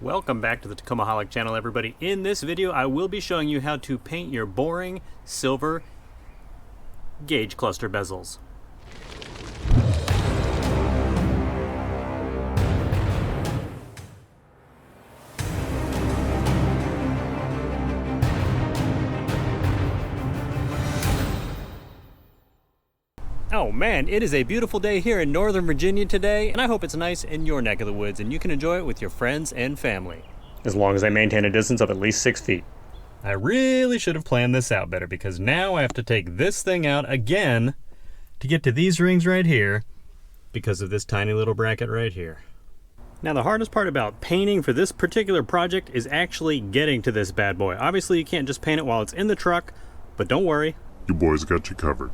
Welcome back to the Tacomaholic channel, everybody. In this video, I will be showing you how to paint your boring silver gauge cluster bezels. Oh man, it is a beautiful day here in Northern Virginia today, and I hope it's nice in your neck of the woods and you can enjoy it with your friends and family. As long as they maintain a distance of at least 6 feet. I really should have planned this out better because now I have to take this thing out again to get to these rings right here because of this tiny little bracket right here. Now the hardest part about painting for this particular project is actually getting to this bad boy. Obviously you can't just paint it while it's in the truck, but don't worry. Your boys got you covered.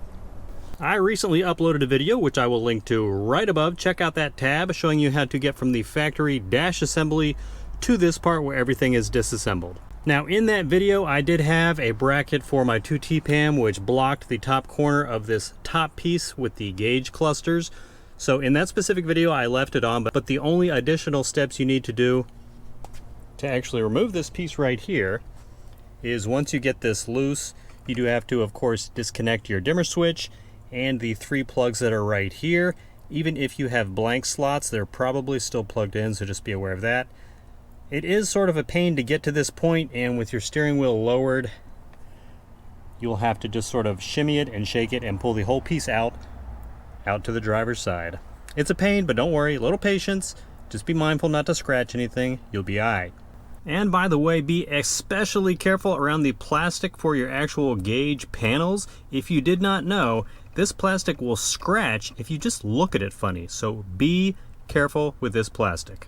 I recently uploaded a video, which I will link to right above. Check out that tab showing you how to get from the factory dash assembly to this part where everything is disassembled. Now in that video, I did have a bracket for my 2T-PAM which blocked the top corner of this top piece with the gauge clusters. So in that specific video, I left it on, but the only additional steps you need to do to actually remove this piece right here is once you get this loose, you do have to, of course, disconnect your dimmer switch and the 3 plugs that are right here. Even if you have blank slots, they're probably still plugged in, so just be aware of that. It is sort of a pain to get to this point, and with your steering wheel lowered, you'll have to just sort of shimmy it and shake it and pull the whole piece out to the driver's side. It's a pain, but don't worry, a little patience. Just be mindful not to scratch anything. You'll be alright. And by the way, be especially careful around the plastic for your actual gauge panels. If you did not know, this plastic will scratch if you just look at it funny, so be careful with this plastic.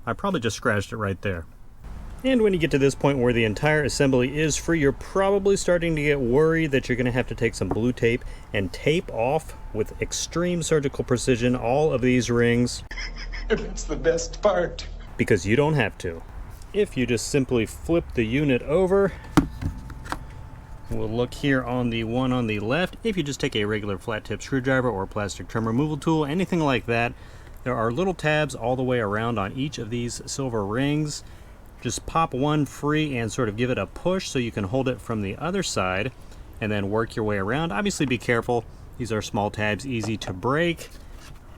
I probably just scratched it right there. And when you get to this point where the entire assembly is free, you're probably starting to get worried that you're going to have to take some blue tape and tape off with extreme surgical precision all of these rings. That's the best part. Because you don't have to. If you just simply flip the unit over, we'll look here on the one on the left. If you just take a regular flat tip screwdriver or plastic trim removal tool, anything like that, there are little tabs all the way around on each of these silver rings. Just pop one free and sort of give it a push so you can hold it from the other side and then work your way around. Obviously be careful. These are small tabs, easy to break.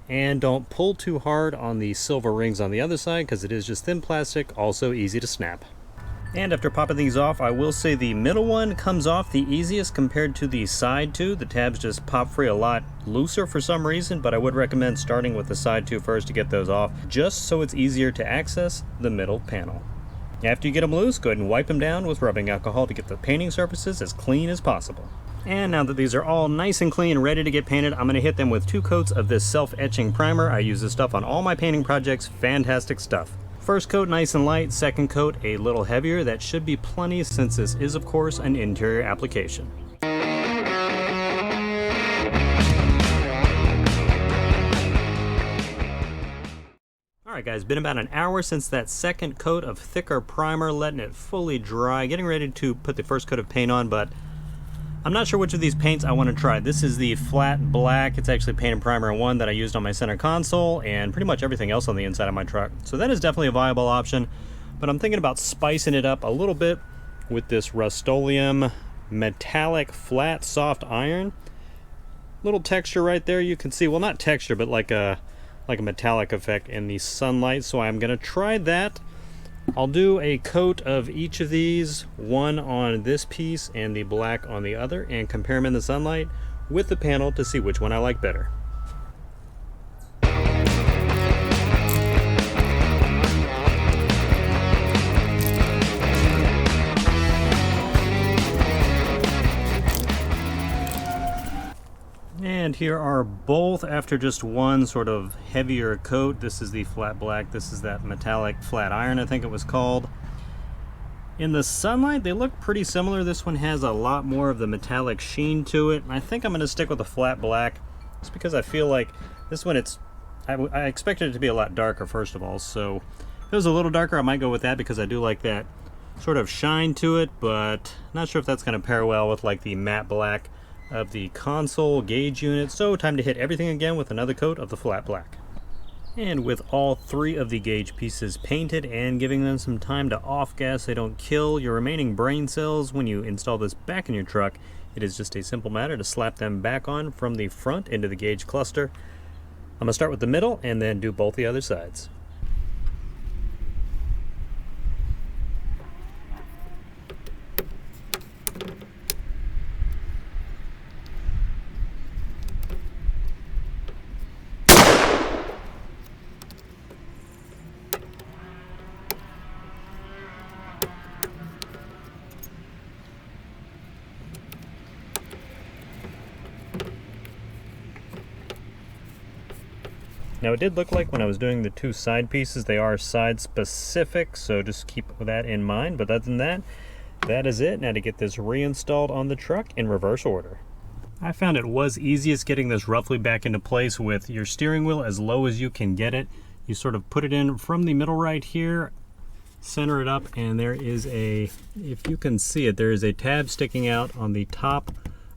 And don't pull too hard on the silver rings on the other side because it is just thin plastic, also easy to snap. And after popping these off, I will say the middle one comes off the easiest compared to the side two. The tabs just pop free a lot looser for some reason, but I would recommend starting with the side two first to get those off, just so it's easier to access the middle panel. After you get them loose, go ahead and wipe them down with rubbing alcohol to get the painting surfaces as clean as possible. And now that these are all nice and clean, ready to get painted, I'm going to hit them with 2 coats of this self-etching primer. I use this stuff on all my painting projects. Fantastic stuff. First coat nice and light, second coat a little heavier. That should be plenty since this is of course an interior application. Alright guys, been about an hour since that second coat of thicker primer, letting it fully dry, getting ready to put the first coat of paint on, but I'm not sure which of these paints I want to try. This is the flat black. It's actually paint and primer 1 that I used on my center console and pretty much everything else on the inside of my truck. So that is definitely a viable option, but I'm thinking about spicing it up a little bit with this Rust-Oleum metallic flat soft iron. Little texture right there you can see. Well, not texture, but like a metallic effect in the sunlight. So I'm going to try that. I'll do a coat of each of these, one on this piece and the black on the other, and compare them in the sunlight with the panel to see which one I like better. And here are both after just one sort of heavier coat. This is the flat black, this is that metallic flat iron, I think it was called. In the sunlight, they look pretty similar. This one has a lot more of the metallic sheen to it. I think I'm going to stick with the flat black, just because I feel like this one, I expected it to be a lot darker, first of all. So if it was a little darker, I might go with that because I do like that sort of shine to it, but not sure if that's going to pair well with like the matte black of the console gauge unit. So time to hit everything again with another coat of the flat black. And with all 3 of the gauge pieces painted and giving them some time to off-gas so they don't kill your remaining brain cells when you install this back in your truck, it is just a simple matter to slap them back on from the front into the gauge cluster. I'm going to start with the middle and then do both the other sides. Now it did look like when I was doing the 2 side pieces, they are side specific, so just keep that in mind. But other than that, that is it. Now to get this reinstalled on the truck in reverse order. I found it was easiest getting this roughly back into place with your steering wheel as low as you can get it. You sort of put it in from the middle right here, center it up, and there is a, if you can see it, there is a tab sticking out on the top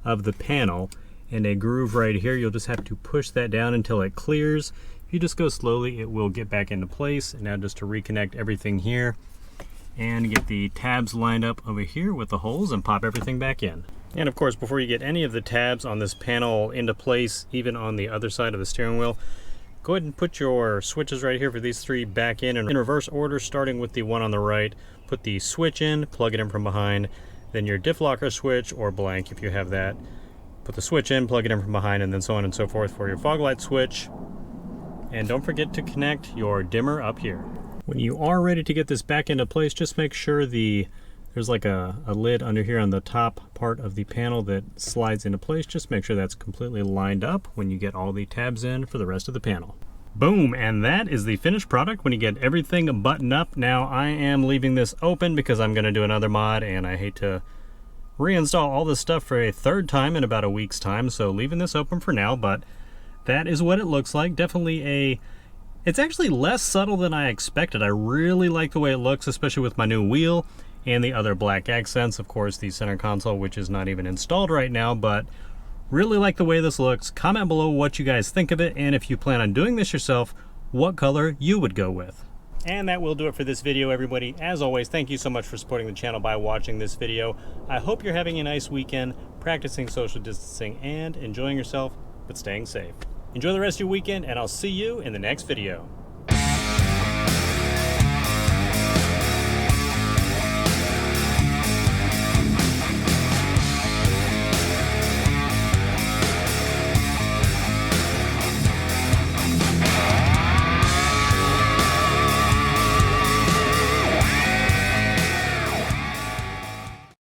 of the panel and a groove right here. You'll just have to push that down until it clears. If you just go slowly, it will get back into place. And now just to reconnect everything here and get the tabs lined up over here with the holes and pop everything back in. And of course, before you get any of the tabs on this panel into place, even on the other side of the steering wheel, go ahead and put your switches right here for these 3 back in reverse order, starting with the one on the right. Put the switch in, plug it in from behind, then your diff locker switch, or blank if you have that. Put the switch in, plug it in from behind, and then so on and so forth for your fog light switch. And don't forget to connect your dimmer up here. When you are ready to get this back into place, just make sure there's like a lid under here on the top part of the panel that slides into place. Just make sure that's completely lined up when you get all the tabs in for the rest of the panel. Boom, and that is the finished product when you get everything buttoned up. Now I am leaving this open because I'm going to do another mod, and I hate to reinstall all this stuff for a 3rd time in about a week's time, so leaving this open for now. But that is what it looks like. Definitely it's actually less subtle than I expected. I really like the way it looks, especially with my new wheel and the other black accents. Of course, the center console, which is not even installed right now, but really like the way this looks. Comment below what you guys think of it, and if you plan on doing this yourself, what color you would go with. And that will do it for this video, everybody. As always, thank you so much for supporting the channel by watching this video. I hope you're having a nice weekend, practicing social distancing and enjoying yourself, but staying safe. Enjoy the rest of your weekend, and I'll see you in the next video.